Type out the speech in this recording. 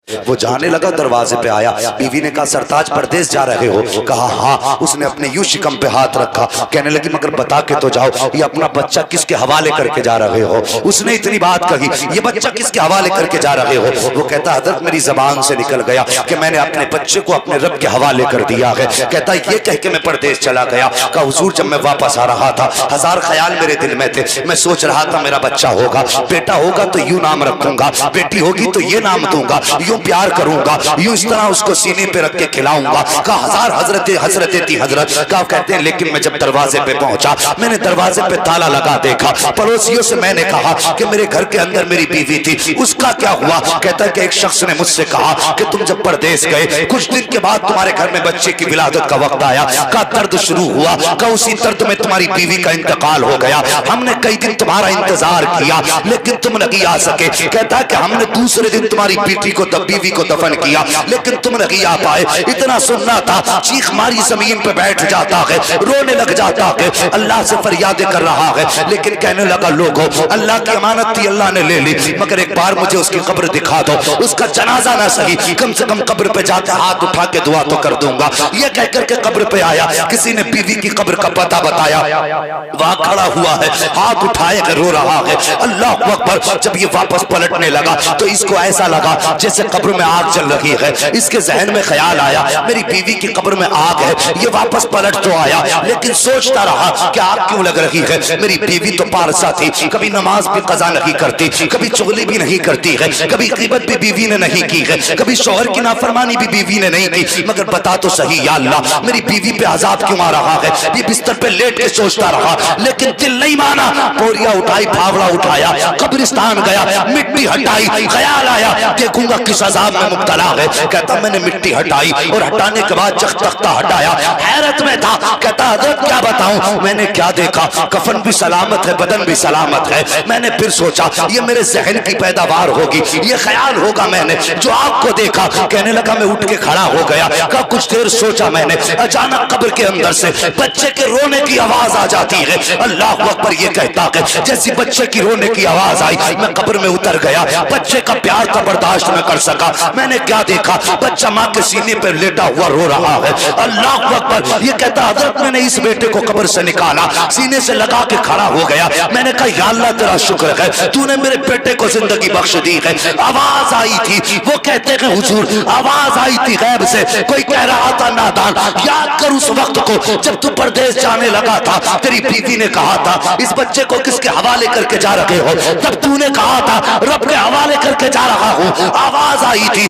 وہ جانے لگا، دروازے پہ آیا، بیوی نے کہا سرتاج پردیس جا رہے ہو؟ کہا ہاں۔ اس نے اپنے یوں شکم پہ ہاتھ رکھا، کہنے لگی مگر بتا کے تو جاؤ یہ اپنا بچہ کس کے حوالے کر کے جا رہے ہو؟ اس نے اتنی بات کہی، یہ بچہ کس کے حوالے کر کے جا رہے ہو؟ وہ کہتا حضرت میری زبان سے نکل گیا کہ میں نے اپنے بچے کو اپنے رب کے حوالے کر دیا ہے۔ کہتا یہ کہہ کے میں پردیس چلا گیا۔ کہا حضور جب میں واپس آ رہا تھا ہزار خیال میرے دل میں تھے، میں سوچ رہا تھا میرا بچہ ہوگا، بیٹا ہوگا تو یوں نام رکھوں گا، بیٹی ہوگی تو یہ نام دوں گا، یوں پیار کروں گا، یوں اس طرح اس کو سینے پہ رکھ کے کھلاؤں گا۔ کہا ہزار حسرتیں تھی حضرت۔ کہا کہتے ہیں لیکن میں جب دروازے پہ پہنچا میں نے دروازے پہ تالا لگا دیکھا، پڑوسیوں سے میں نے کہا کہ میرے گھر کے اندر میری بیوی تھی، اس کا کیا ہوا؟ کہتا ہے کہ ایک شخص نے مجھ سے کہا کہ تم جب پردیس گئے کچھ دن کے بعد تمہارے گھر میں بچے کی ولادت کا وقت آیا، کہا درد شروع ہوا، کہا اسی درد میں تمہاری بیوی کا انتقال ہو گیا، ہم نے کئی دن تمہارا انتظار کیا لیکن تم نہیں آ سکے۔ کہتا ہے کہ ہم نے دوسرے دن تمہاری بیوی کو دفن کیا لیکن تم نہیں آ پائے۔ اتنا سننا تھا، چیخ ماری زمین پہ بیٹھ جاتا ہے، رونے لگ جاتا ہے، اللہ سے فریادیں کر رہا ہے، لیکن کہنے لگا لوگوں اللہ کی امانت تھی اللہ نے لے لی، مگر ایک بار مجھے اس کی قبر دکھا دو، اس کا جنازہ نہ صحیح کم سے کم قبر پہ جا کے ہاتھ اٹھا کے دعا تو کر دوں گا۔ یہ کہہ کر کے قبر پہ آیا، کسی نے بیوی کی قبر کا پتہ بتایا، وہاں کھڑا ہوا ہے، ہاتھ اٹھائے کہ رو رہا ہے، اللہ اکبر۔ جب یہ واپس پلٹنے لگا تو اس کو ایسا لگا جیسے قبر میں آگ جل رہی ہے، اس کے ذہن میں خیال آیا میری بیوی کی قبر میں آگ ہے۔ یہ واپس پلٹ تو آیا لیکن سوچتا رہا کہ آگ کیوں لگ رہی ہے، میری بیوی تو پارسا تھی، کبھی نماز بھی قضا نہیں کرتی، کبھی چغلی بھی نہیں کرتی ہے، کبھی غیبت بھی بیوی نے نہیں کی ہے، کبھی شوہر کی نافرمانی بھی بیوی نے نہیں کی، مگر بتا تو صحیح یا اللہ میری بیوی پہ عذاب کیوں آ رہا ہے؟ یہ بستر پہ لیٹ کے سوچتا رہا لیکن دل نہیں مانا، بوریا اٹھائی، پھاوڑا اٹھایا، قبرستان گیا، مٹی ہٹائی، خیال آیا دیکھوں گا کس عذاب میں مبتلا ہے۔ کہتا میں نے مٹی ہٹائی اور ہٹانے کے بعد تختہ ہٹایا، حیرت میں تھا، کہتا حضرت کیا بتاؤں میں نے کیا دیکھا، کفن بھی سلامت ہے بدن بھی سلامت ہے۔ میں نے پھر سوچا یہ میرے ذہن کی پیداوار ہوگی، یہ خیال ہوگا میں نے جو آپ کو دیکھا۔ کہنے لگا میں اٹھ کے کھڑا ہو گیا، کہا کچھ دیر سوچا میں نے، اچانک قبر کے اندر سے بچے کے رونے کی آواز آ جاتی ہے، اللہ اکبر۔ یہ کہتا کہ جیسی بچے کی رونے کی آواز آئی میں قبر میں اتر گیا، بچے کا پیار کا برداشت نہ کر سکا۔ میں نے کیا دیکھا، بچہ ماں کے سینے پر لیٹا ہوا رو رہا ہے، اللہ اکبر۔ یہ کہتا حضرت میں نے اس بیٹے کو قبر سے نکالا، سینے سے لگا کے کھڑا ہو گیا، میں نے کہا یا اللہ تیرا شکر ہے تو نے میرے بیٹے کو زندگی بخش دی ہے۔ آواز آئی تھی، وہ کہتے ہیں حضور آواز آئی تھی غیب سے، کوئی کہہ رہا تھا نادان یاد کر اس وقت کو جب تو پردیس جانے لگا تھا، تیری بیوی نے کہا تھا اس بچے کو کس کے حوالے کر کے جا رہے ہو، تب تو نے کہا تھا رب کے حوالے کر کے جا رہا ہوں، آواز آئی تھی۔